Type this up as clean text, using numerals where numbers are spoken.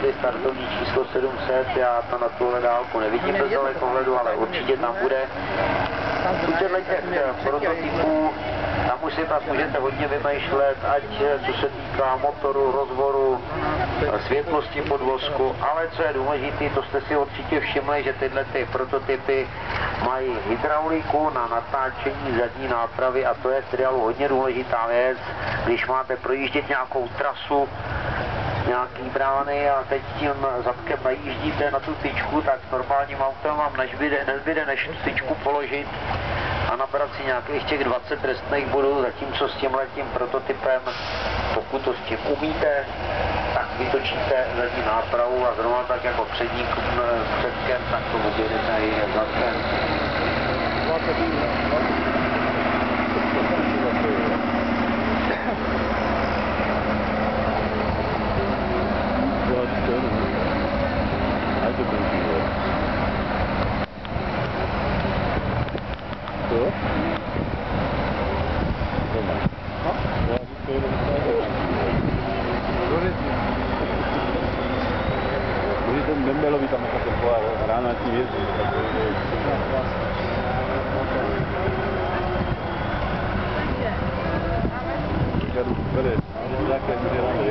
našli startovní číslo 700, já to na tuhle dálku nevidím bez dalekohledu, ale určitě tam bude. U těchto prototypů, tam už si pak můžete hodně vymýšlet, ať co se týká motoru, rozvoru, světlosti podvozku, ale co je důležité, to jste si určitě všimli, že tyhle ty prototypy mají hydrauliku na natáčení zadní nápravy a to je v trialu hodně důležitá věc, když máte projíždět nějakou trasu, nějaký brány a teď tím zadkem najíždíte na tu tyčku, tak normálním autem vám nezbyde než tu tyčku položit a nabrat si nějakých těch 20 trestných bodů, zatímco s tímhletím prototypem, pokud to s tím umíte, tak vytočíte zadní nápravu a zrovna tak jako předkem, tak to objedete i zadkem. Membelovi tam také rána ti jezdí. Říkadu, bere, nějaké udělané.